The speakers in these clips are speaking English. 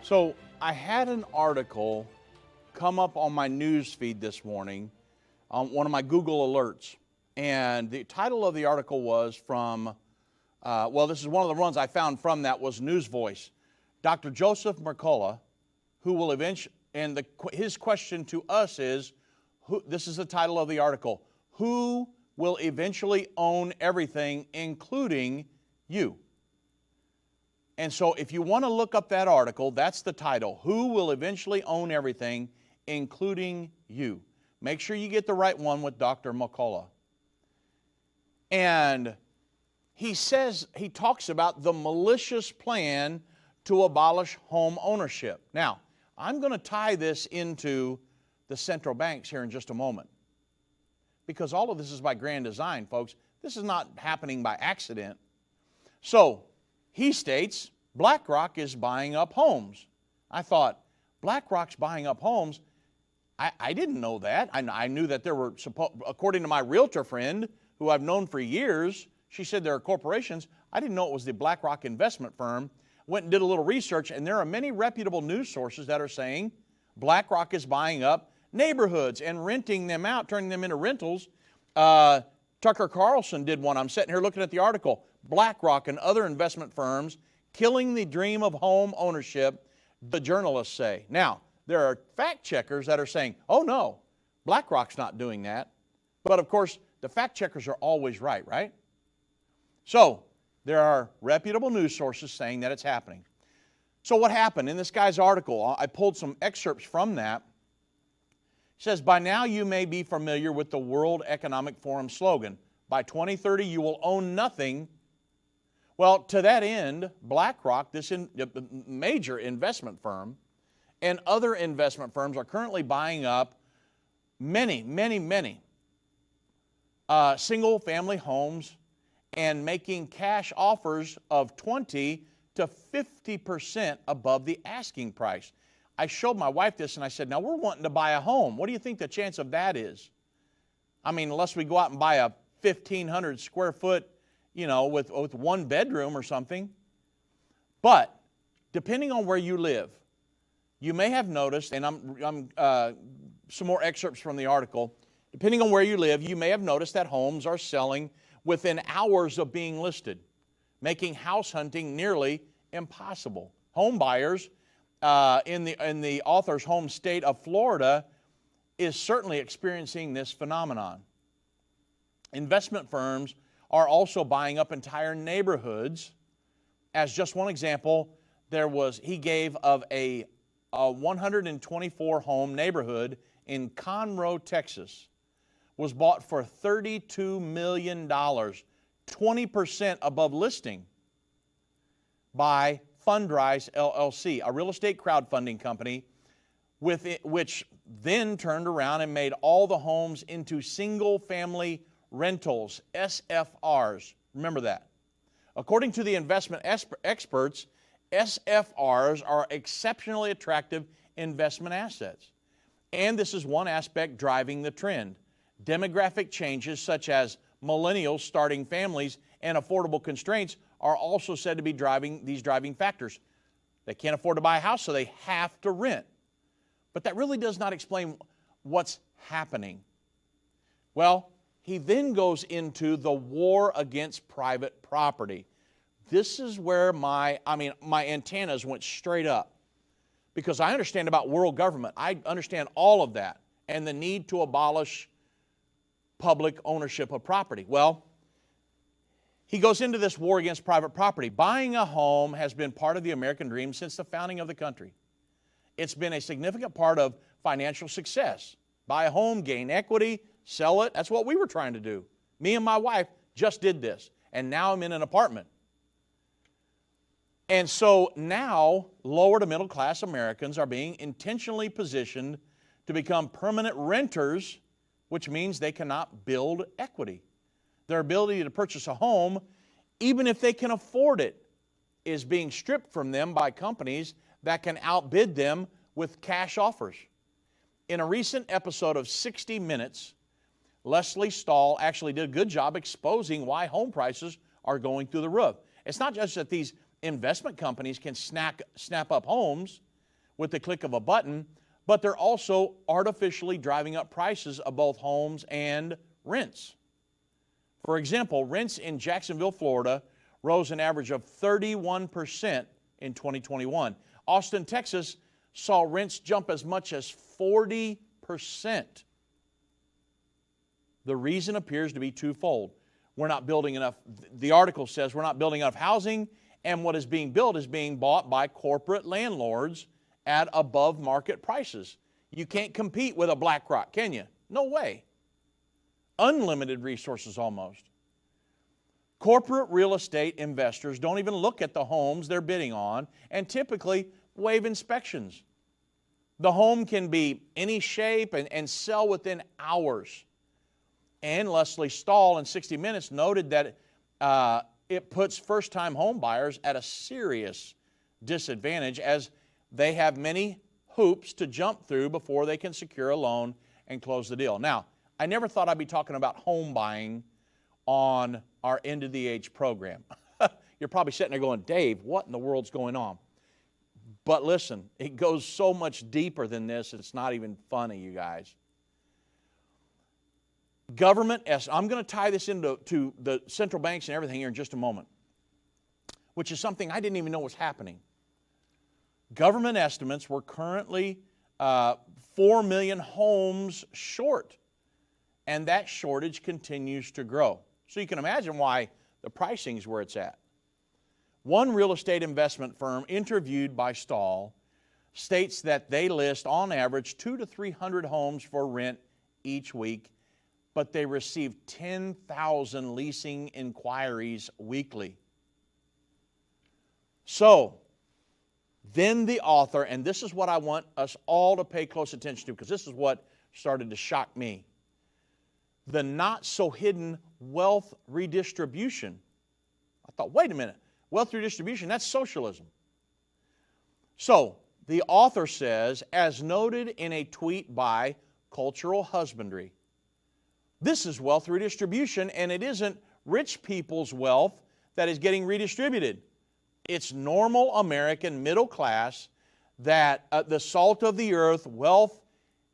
So I had an article come up on my news feed this morning on one of my Google alerts. And the title of the article was from, this is one of the ones I found from that was News Voice. Dr. Joseph Mercola, who will eventually, and his question to us is, this is the title of the article, who will eventually own everything, including you? And so if you want to look up that article, that's the title, Who Will Eventually Own Everything, Including You? Make sure you get the right one with Dr. McCullough. And he talks about the malicious plan to abolish home ownership. Now, I'm going to tie this into the central banks here in just a moment, because all of this is by grand design, folks. This is not happening by accident. So, he states, BlackRock is buying up homes. I thought, BlackRock's buying up homes? I didn't know that. I knew that there were, according to my realtor friend, who I've known for years, she said there are corporations. I didn't know it was the BlackRock investment firm. Went and did a little research, and there are many reputable news sources that are saying BlackRock is buying up neighborhoods and renting them out, turning them into rentals. Tucker Carlson did one. I'm sitting here looking at the article. BlackRock and other investment firms killing the dream of home ownership, the journalists say. Now, there are fact checkers that are saying, oh no, BlackRock's not doing that. But of course, the fact checkers are always right, right? So, there are reputable news sources saying that it's happening. So what happened? In this guy's article, I pulled some excerpts from that. It says, by now you may be familiar with the World Economic Forum slogan, by 2030 you will own nothing. Well, to that end, BlackRock, this major investment firm, and other investment firms are currently buying up many single-family homes and making cash offers of 20 to 50% above the asking price. I showed my wife this and I said, now we're wanting to buy a home. What do you think the chance of that is? I mean, unless we go out and buy a 1,500 square foot, with one bedroom or something. But depending on where you live, you may have noticed, and I'm some more excerpts from the article, depending on where you live, you may have noticed that homes are selling within hours of being listed, making house hunting nearly impossible. Home buyers in the author's home state of Florida is certainly experiencing this phenomenon. Investment firms are also buying up entire neighborhoods. As just one example, he gave of a 124 home neighborhood in Conroe, Texas, was bought for $32 million, 20% above listing, by Fundrise LLC, a real estate crowdfunding company, which then turned around and made all the homes into single-family rentals, SFRs. Remember that. According to the investment experts, SFRs are exceptionally attractive investment assets. And this is one aspect driving the trend. Demographic changes such as millennials starting families and affordable constraints are also said to be driving factors. They can't afford to buy a house, so they have to rent. But that really does not explain what's happening. Well, he then goes into the war against private property. This is where my antennas went straight up, because I understand about world government. I understand all of that and the need to abolish public ownership of property. Well, he goes into this war against private property. Buying a home has been part of the American dream since the founding of the country. It's been a significant part of financial success. Buy a home, gain equity, sell it. That's what we were trying to do. Me and my wife just did this, and now I'm in an apartment. And so now, lower to middle class Americans are being intentionally positioned to become permanent renters, which means they cannot build equity. Their ability to purchase a home, even if they can afford it, is being stripped from them by companies that can outbid them with cash offers. In a recent episode of 60 Minutes, Leslie Stahl actually did a good job exposing why home prices are going through the roof. It's not just that these investment companies can snap up homes. with the click of a button, but they're also artificially driving up prices of both homes and rents. For example, rents in Jacksonville, Florida rose an average of 31% in 2021. Austin, Texas saw rents jump as much as 40%. The reason appears to be twofold. We're not building enough, the article says we're not building enough housing, and what is being built is being bought by corporate landlords at above market prices. You can't compete with a BlackRock, can you? No way. Unlimited resources almost. Corporate real estate investors don't even look at the homes they're bidding on and typically waive inspections. The home can be any shape and sell within hours. And Leslie Stahl in 60 Minutes noted that it puts first-time home buyers at a serious disadvantage as they have many hoops to jump through before they can secure a loan and close the deal. Now, I never thought I'd be talking about home buying on our End of the Age program. You're probably sitting there going, Dave, what in the world's going on? But listen, it goes so much deeper than this, it's not even funny, you guys. I'm going to tie this into the central banks and everything here in just a moment, which is something I didn't even know was happening. Government estimates were currently 4 million homes short, and that shortage continues to grow. So you can imagine why the pricing is where it's at. One real estate investment firm interviewed by Stahl states that they list on average 200 to 300 homes for rent each week, but they receive 10,000 leasing inquiries weekly. So, then the author, and this is what I want us all to pay close attention to because this is what started to shock me. The not-so-hidden wealth redistribution. I thought, wait a minute, wealth redistribution, that's socialism. So, the author says, as noted in a tweet by Cultural Husbandry, this is wealth redistribution, and it isn't rich people's wealth that is getting redistributed. It's normal American middle class, that the salt of the earth, wealth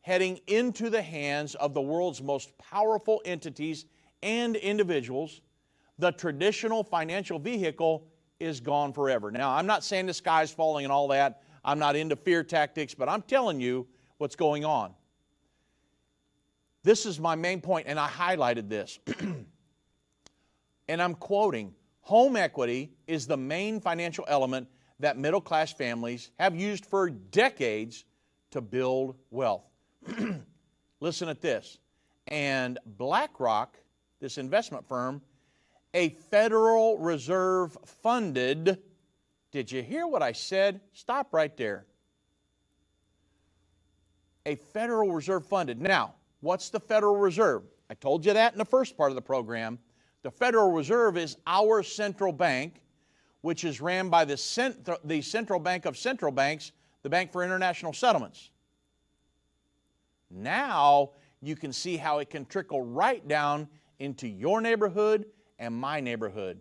heading into the hands of the world's most powerful entities and individuals. The traditional financial vehicle is gone forever. Now, I'm not saying the sky's falling and all that. I'm not into fear tactics, but I'm telling you what's going on. This is my main point, and I highlighted this. And I'm quoting, home equity is the main financial element that middle-class families have used for decades to build wealth. Listen at this. And BlackRock, this investment firm, a Federal Reserve funded, did you hear what I said? Stop right there. A Federal Reserve funded. Now, what's the Federal Reserve? I told you that in the first part of the program. The Federal Reserve is our central bank, which is ran by the Central Bank of Central Banks, the Bank for International Settlements. Now you can see how it can trickle right down into your neighborhood and my neighborhood.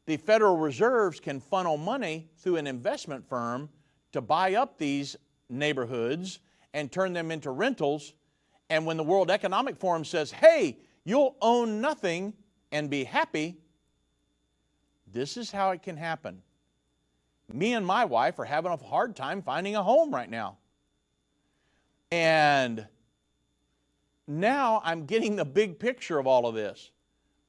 The Federal Reserves can funnel money through an investment firm to buy up these neighborhoods and turn them into rentals. And when the World Economic Forum says, hey, you'll own nothing and be happy, this is how it can happen. Me and my wife are having a hard time finding a home right now. And now I'm getting the big picture of all of this.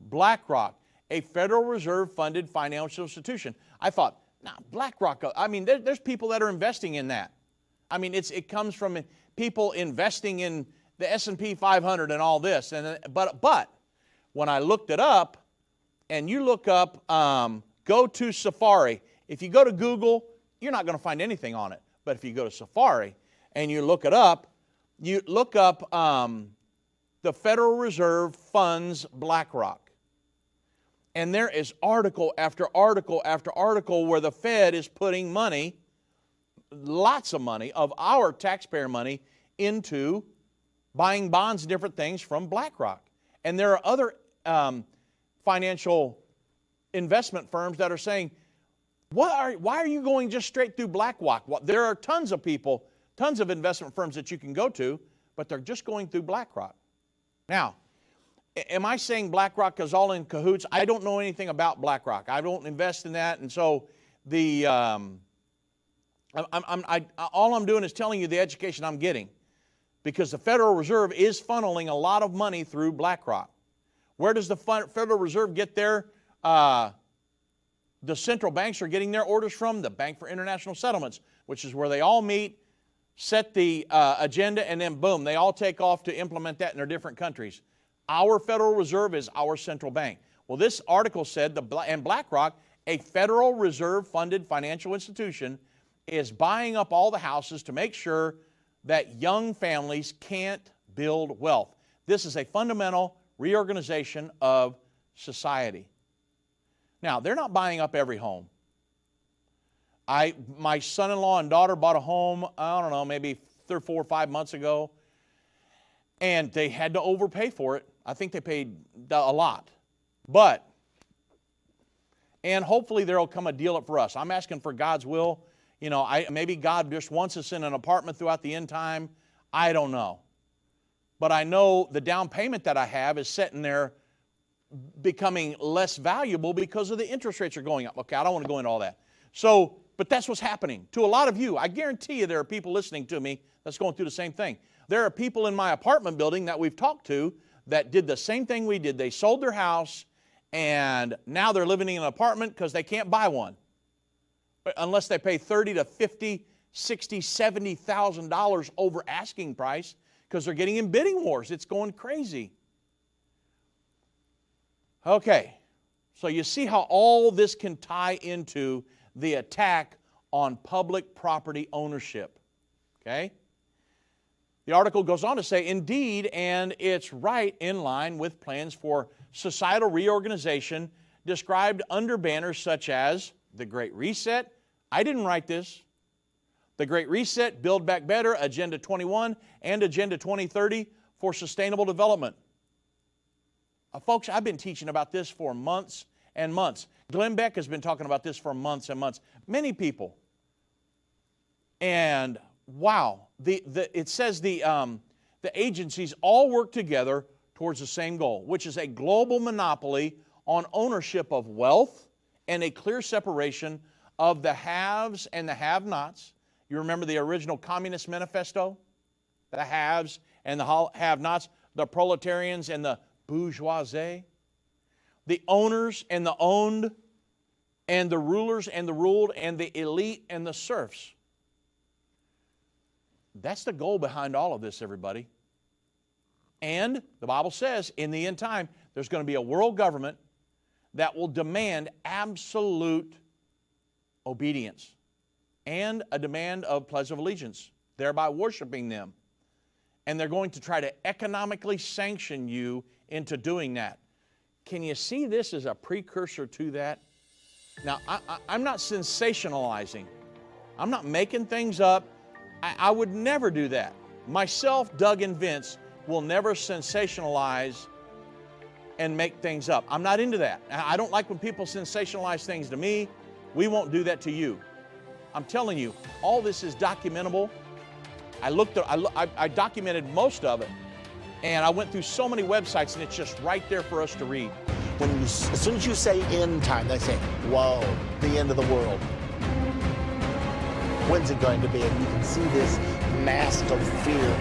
BlackRock, a Federal Reserve funded financial institution. I thought, nah, BlackRock, I mean, there's people that are investing in that. I mean, it comes from people investing in the S&P 500 and all this. But when I looked it up, and you look up, go to Safari. If you go to Google, you're not going to find anything on it. But if you go to Safari and you look up the Federal Reserve funds BlackRock. And there is article after article after article where the Fed is putting money, lots of money, of our taxpayer money, into buying bonds and different things from BlackRock. And there are other financial investment firms that are saying, Why are you going just straight through BlackRock? Well, there are tons of people, tons of investment firms that you can go to, but they're just going through BlackRock. Now, am I saying BlackRock is all in cahoots? I don't know anything about BlackRock. I don't invest in that, and so all I'm doing is telling you the education I'm getting, because the Federal Reserve is funneling a lot of money through BlackRock. Where does the Federal Reserve get their the central banks are getting their orders from? The Bank for International Settlements, which is where they all meet, set the agenda, and then boom, they all take off to implement that in their different countries. Our Federal Reserve is our central bank. Well, this article said, and BlackRock, a Federal Reserve-funded financial institution, is buying up all the houses to make sure that young families can't build wealth. This is a fundamental reorganization of society. Now, they're not buying up every home. My son-in-law and daughter bought a home, I don't know, maybe 3 or 4 or 5 months ago, and they had to overpay for it. I think they paid a lot. And hopefully there will come a deal for us. I'm asking for God's will. You know, maybe God just wants us in an apartment throughout the end time. I don't know. But I know the down payment that I have is sitting there becoming less valuable because of the interest rates are going up. Okay, I don't want to go into all that. So, but that's what's happening to a lot of you. I guarantee you there are people listening to me that's going through the same thing. There are people in my apartment building that we've talked to that did the same thing we did. They sold their house, and now they're living in an apartment because they can't buy one unless they pay $30,000 to $50,000, $60,000, $70,000 over asking price, because they're getting in bidding wars. It's going crazy. Okay, so you see how all this can tie into the attack on public property ownership. Okay? The article goes on to say, indeed, and it's right in line with plans for societal reorganization described under banners such as the Great Reset. I didn't write this. The Great Reset, Build Back Better, Agenda 21, and Agenda 2030 for Sustainable Development. Folks, I've been teaching about this for months and months. Glenn Beck has been talking about this for months and months. Many people. And wow, it says the agencies all work together towards the same goal, which is a global monopoly on ownership of wealth and a clear separation of the haves and the have-nots. You remember the original Communist Manifesto? The haves and the have-nots, the proletarians and the bourgeoisie, the owners and the owned, and the rulers and the ruled, and the elite and the serfs. That's the goal behind all of this, everybody. And the Bible says in the end time, there's going to be a world government that will demand absolute obedience and a demand of pledge of allegiance, thereby worshiping them. And they're going to try to economically sanction you into doing that. Can you see this as a precursor to that? Now, I'm not sensationalizing. I'm not making things up. I would never do that. Myself, Doug, and Vince will never sensationalize and make things up. I'm not into that. I don't like when people sensationalize things to me. We won't do that to you. I'm telling you, all this is documentable. I documented most of it, and I went through so many websites, and it's just right there for us to read. As soon as you say end time, they say, whoa, the end of the world. When's it going to be? And you can see this mask of fear.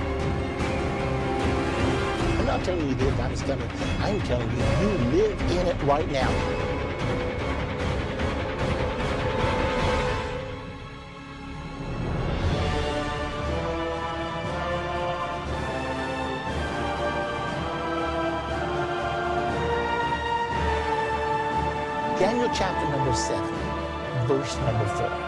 I'm not telling you the end time is coming. I'm telling you, you live in it right now. Daniel chapter number 7, verse number 4.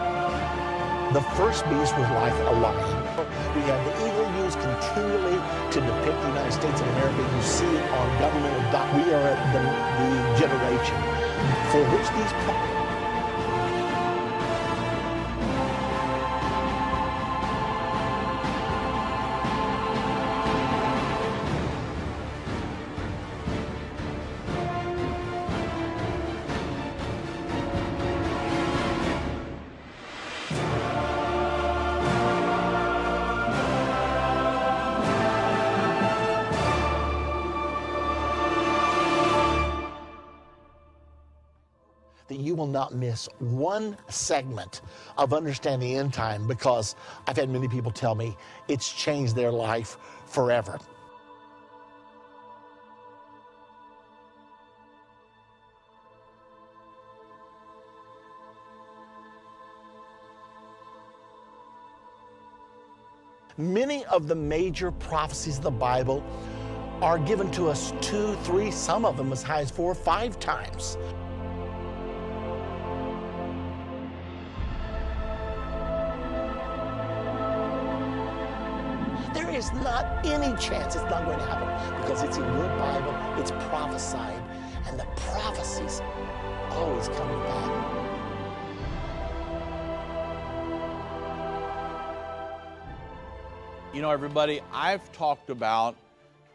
The first beast was like a lion. We have the eagle used continually to depict the United States of America. You see it on governmental documents. We are the generation for which these that you will not miss one segment of understanding end time, because I've had many people tell me it's changed their life forever. Many of the major prophecies of the Bible are given to us 2, 3, some of them as high as 4 or 5 times. There is not any chance it's not going to happen, because it's in your Bible, it's prophesied, and the prophecies always coming back. You know, everybody, I've talked about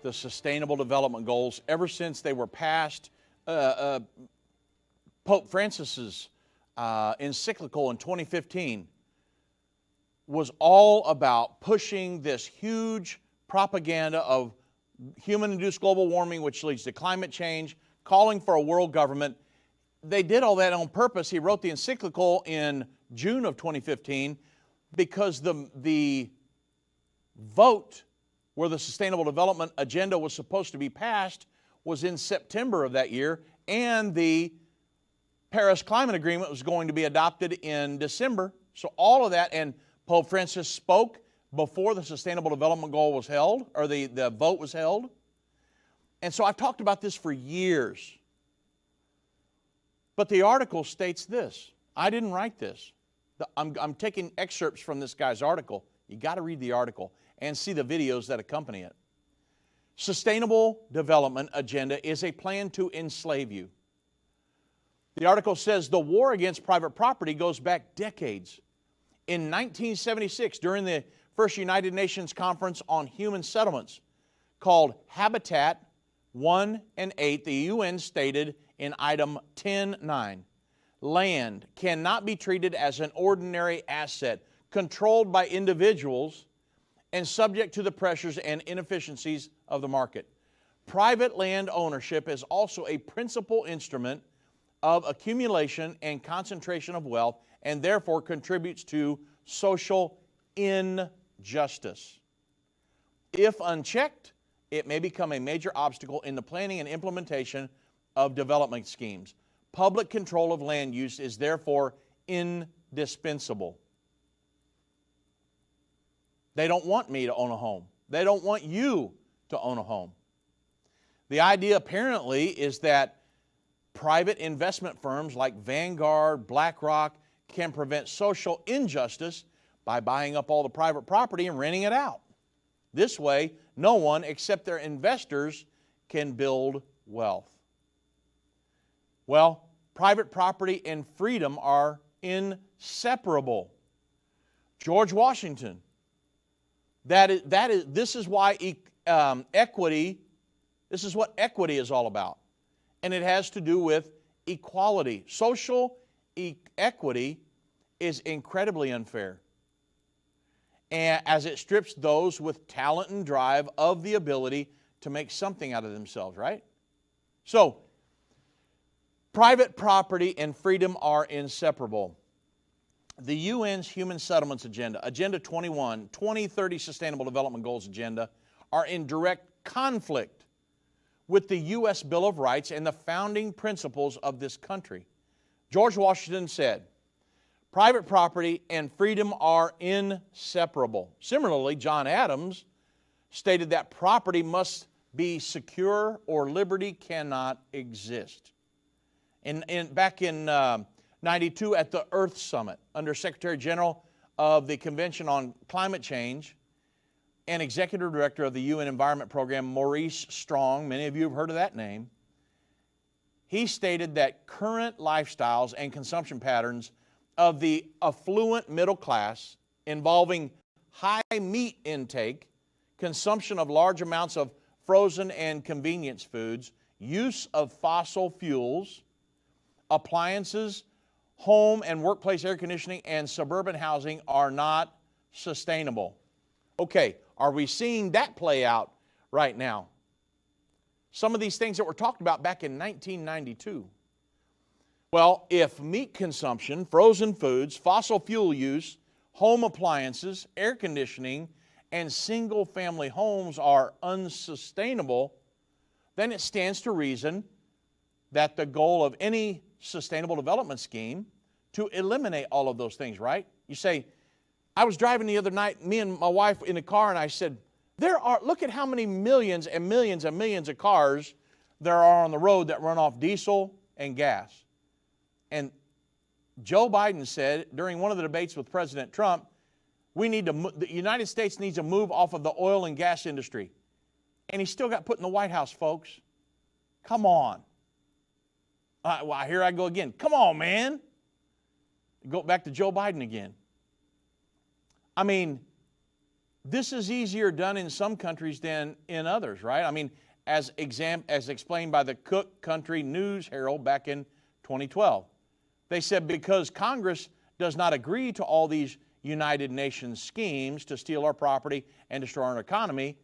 the Sustainable Development Goals ever since they were passed. Pope Francis's encyclical in 2015 was all about pushing this huge propaganda of human-induced global warming, which leads to climate change, calling for a world government. They did all that on purpose. He wrote the encyclical in June of 2015 because the vote where the Sustainable Development Agenda was supposed to be passed was in September of that year, and the Paris Climate Agreement was going to be adopted in December. So all of that, and Pope Francis spoke before the Sustainable Development Goal was held, or the vote was held. And so I've talked about this for years. But the article states this. I didn't write this. I'm taking excerpts from this guy's article. You got to read the article and see the videos that accompany it. Sustainable Development Agenda is a plan to enslave you. The article says the war against private property goes back decades. In 1976, during the first United Nations Conference on Human Settlements, called Habitat 1 and 8, the UN stated in item 10.9, land cannot be treated as an ordinary asset controlled by individuals and subject to the pressures and inefficiencies of the market. Private land ownership is also a principal instrument of accumulation and concentration of wealth, and therefore contributes to social injustice. If unchecked, it may become a major obstacle in the planning and implementation of development schemes. Public control of land use is therefore indispensable. They don't want me to own a home. They don't want you to own a home. The idea apparently is that private investment firms like Vanguard, BlackRock can prevent social injustice by buying up all the private property and renting it out. This way, no one except their investors can build wealth. Well, private property and freedom are inseparable. George Washington, this is why equity, this is what equity is all about. And it has to do with equality. Social equity is incredibly unfair, and as it strips those with talent and drive of the ability to make something out of themselves, right? So, private property and freedom are inseparable. The UN's Human Settlements Agenda, Agenda 21, 2030 Sustainable Development Goals Agenda, are in direct conflict with the U.S. Bill of Rights and the founding principles of this country. George Washington said, private property and freedom are inseparable. Similarly, John Adams stated that property must be secure or liberty cannot exist. Back in 92 at the Earth Summit, under Secretary General of the Convention on Climate Change and Executive Director of the UN Environment Program, Maurice Strong, many of you have heard of that name, he stated that current lifestyles and consumption patterns of the affluent middle class involving high meat intake, consumption of large amounts of frozen and convenience foods, use of fossil fuels, appliances, home and workplace air conditioning, and suburban housing are not sustainable. Okay, are we seeing that play out right now? Some of these things that were talked about back in 1992. Well, if meat consumption, frozen foods, fossil fuel use, home appliances, air conditioning, and single-family homes are unsustainable, then it stands to reason that the goal of any sustainable development scheme to eliminate all of those things, right? You say, I was driving the other night, me and my wife in the car, and I said, look at how many millions and millions and millions of cars there are on the road that run off diesel and gas. And Joe Biden said during one of the debates with President Trump, the United States needs to move off of the oil and gas industry. And he still got put in the White House, folks. Come on. Well, here I go again. Come on, man. Go back to Joe Biden again. I mean, this is easier done in some countries than in others, right? I mean, as explained by the Cook Country News Herald back in 2012. They said because Congress does not agree to all these United Nations schemes to steal our property and destroy our economy,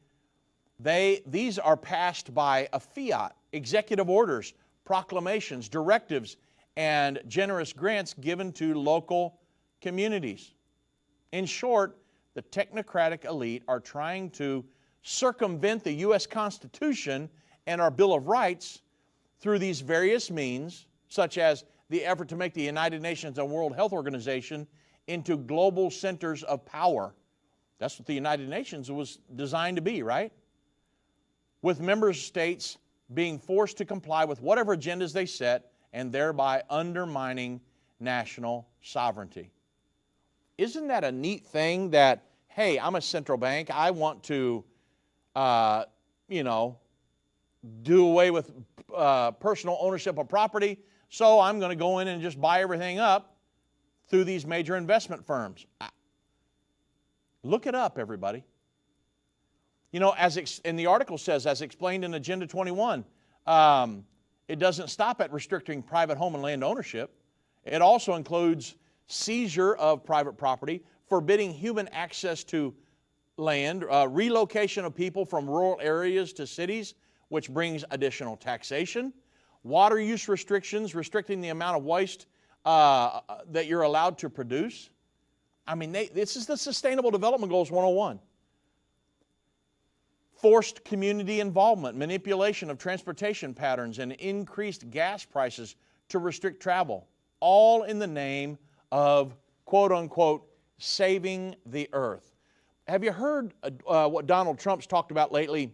these are passed by a fiat, executive orders, proclamations, directives, and generous grants given to local communities. In short, the technocratic elite are trying to circumvent the U.S. Constitution and our Bill of Rights through these various means, such as the effort to make the United Nations and World Health Organization into global centers of power. That's what the United Nations was designed to be, right? With member states being forced to comply with whatever agendas they set and thereby undermining national sovereignty. Isn't that a neat thing that, hey, I'm a central bank, I want to, do away with personal ownership of property, so I'm going to go in and just buy everything up through these major investment firms. Look it up, everybody. You know, and the article says, as explained in Agenda 21, it doesn't stop at restricting private home and land ownership. It also includes seizure of private property, forbidding human access to land, relocation of people from rural areas to cities, which brings additional taxation, water use restrictions, restricting the amount of waste that you're allowed to produce. I mean, this is the Sustainable Development Goals 101. Forced community involvement, manipulation of transportation patterns, and increased gas prices to restrict travel, all in the name of, quote unquote, saving the earth. Have you heard what Donald Trump's talked about lately?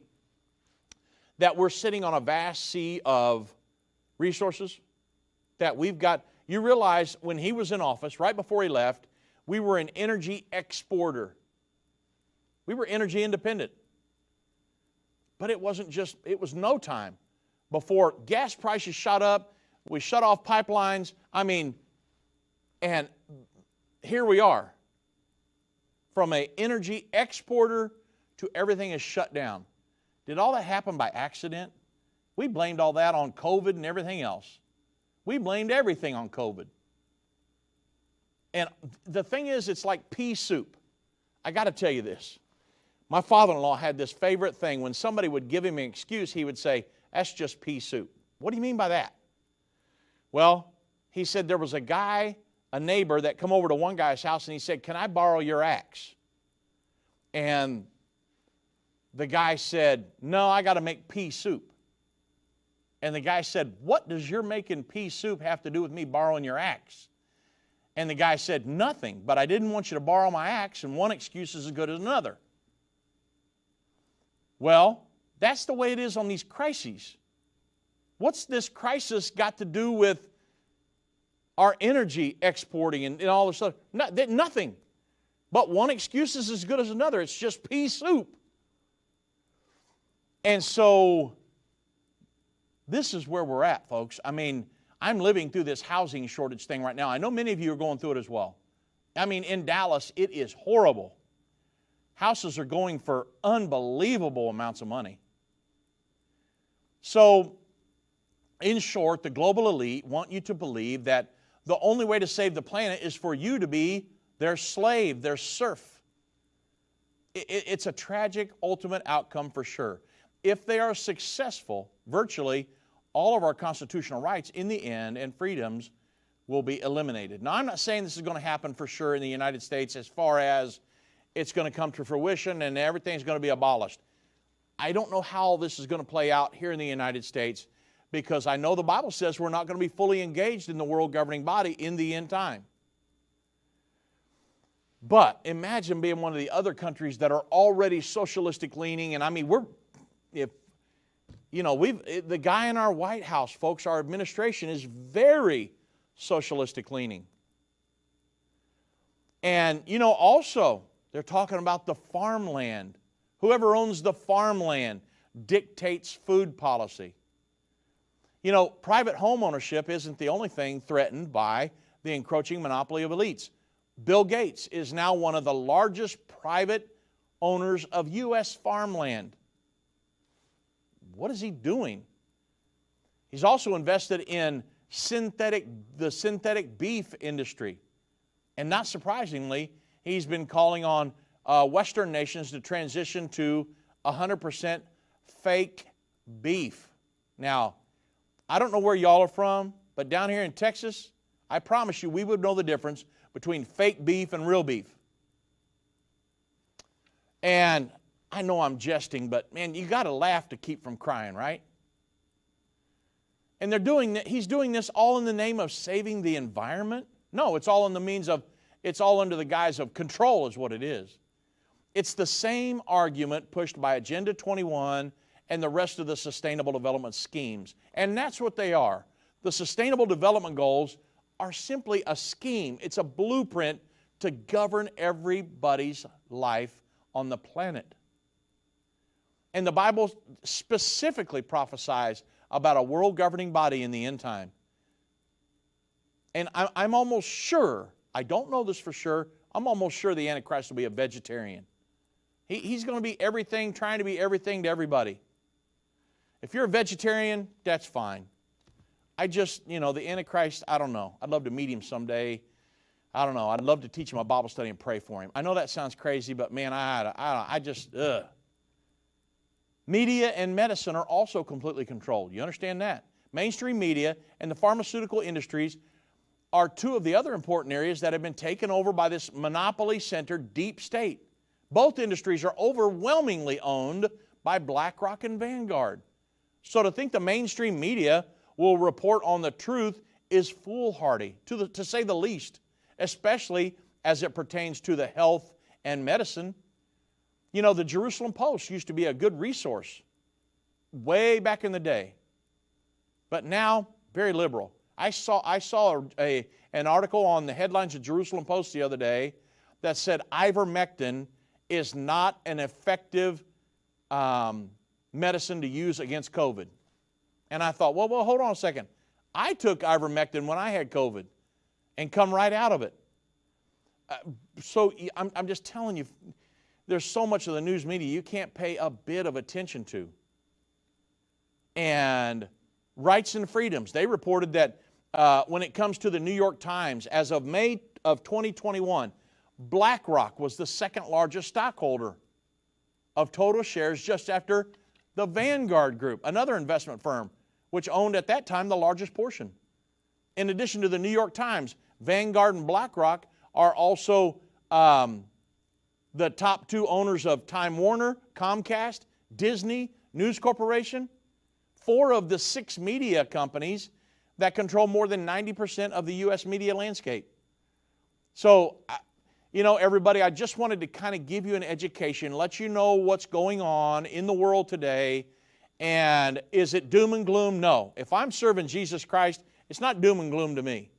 That we're sitting on a vast sea of resources that we've got. You realize when he was in office, right before he left, we were an energy exporter. We were energy independent. But it wasn't just, it was no time before gas prices shot up, we shut off pipelines, and here we are. From an energy exporter to everything is shut down. Did all that happen by accident? We blamed all that on COVID and everything else. We blamed everything on COVID. And the thing is, it's like pea soup. I got to tell you this. My father-in-law had this favorite thing. When somebody would give him an excuse, he would say, that's just pea soup. What do you mean by that? Well, he said there was a neighbor that come over to one guy's house and he said, can I borrow your axe? And the guy said, no, I got to make pea soup. And the guy said, what does your making pea soup have to do with me borrowing your axe? And the guy said, nothing, but I didn't want you to borrow my axe, and one excuse is as good as another. Well, that's the way it is on these crises. What's this crisis got to do with our energy exporting and all this stuff? Nothing. But one excuse is as good as another. It's just pea soup. And so this is where we're at, folks. I'm living through this housing shortage thing right now. I know many of you are going through it as well. In Dallas, it is horrible. Houses are going for unbelievable amounts of money. So, in short, the global elite want you to believe that the only way to save the planet is for you to be their slave, their serf. It's a tragic ultimate outcome for sure. If they are successful, virtually all of our constitutional rights in the end and freedoms will be eliminated. Now, I'm not saying this is going to happen for sure in the United States as far as it's going to come to fruition and everything's going to be abolished. I don't know how this is going to play out here in the United States, because I know the Bible says we're not going to be fully engaged in the world governing body in the end time. But imagine being one of the other countries that are already socialistic leaning, and I mean, the guy in our White House, folks, our administration is very socialistic leaning. And, also, they're talking about the farmland. Whoever owns the farmland dictates food policy. Private home ownership isn't the only thing threatened by the encroaching monopoly of elites. Bill Gates is now one of the largest private owners of U.S. farmland. What is he doing? He's also invested in the synthetic beef industry. And not surprisingly, he's been calling on Western nations to transition to 100% fake beef. Now, I don't know where y'all are from, but down here in Texas, I promise you we would know the difference between fake beef and real beef. And I know I'm jesting, but man, you got to laugh to keep from crying, right? And he's doing this all in the name of saving the environment? No, it's all under the guise of control is what it is. It's the same argument pushed by Agenda 21 and the rest of the Sustainable Development schemes. And that's what they are. The Sustainable Development Goals are simply a scheme. It's a blueprint to govern everybody's life on the planet. And the Bible specifically prophesies about a world governing body in the end time. And I'm almost sure, I don't know this for sure, I'm almost sure the Antichrist will be a vegetarian. He's going to be everything, trying to be everything to everybody. If you're a vegetarian, that's fine. The Antichrist, I don't know. I'd love to meet him someday. I don't know. I'd love to teach him a Bible study and pray for him. I know that sounds crazy, but man, Media and medicine are also completely controlled. You understand that? Mainstream media and the pharmaceutical industries are two of the other important areas that have been taken over by this monopoly-centered deep state. Both industries are overwhelmingly owned by BlackRock and Vanguard. So to think the mainstream media will report on the truth is foolhardy, to say the least, especially as it pertains to the health and medicine. The Jerusalem Post used to be a good resource way back in the day, but now very liberal. I saw an article on the headlines of Jerusalem Post the other day that said ivermectin is not an effective medicine to use against COVID. And I thought, well, hold on a second. I took ivermectin when I had COVID and come right out of it. So I'm just telling you, there's so much of the news media you can't pay a bit of attention to. And Rights and Freedoms, they reported that when it comes to the New York Times, as of May of 2021, BlackRock was the second largest stockholder of total shares, just after the Vanguard Group, another investment firm, which owned at that time the largest portion. In addition to the New York Times, Vanguard and BlackRock are also the top two owners of Time Warner, Comcast, Disney, News Corporation, 4 of the 6 media companies that control more than 90% of the U.S. media landscape. So, everybody, I just wanted to kind of give you an education, let you know what's going on in the world today. And is it doom and gloom? No. If I'm serving Jesus Christ, it's not doom and gloom to me.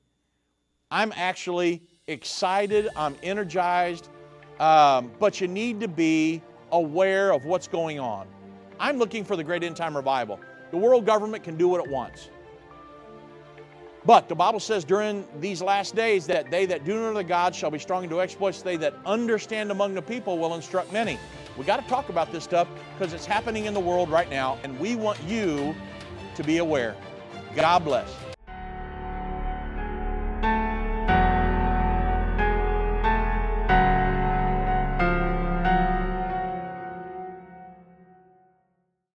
I'm actually excited. I'm energized. But you need to be aware of what's going on. I'm looking for the great end time revival. The world government can do what it wants. But the Bible says during these last days that they that do know the God shall be strong and do exploits. They that understand among the people will instruct many. We got to talk about this stuff because it's happening in the world right now, and we want you to be aware. God bless.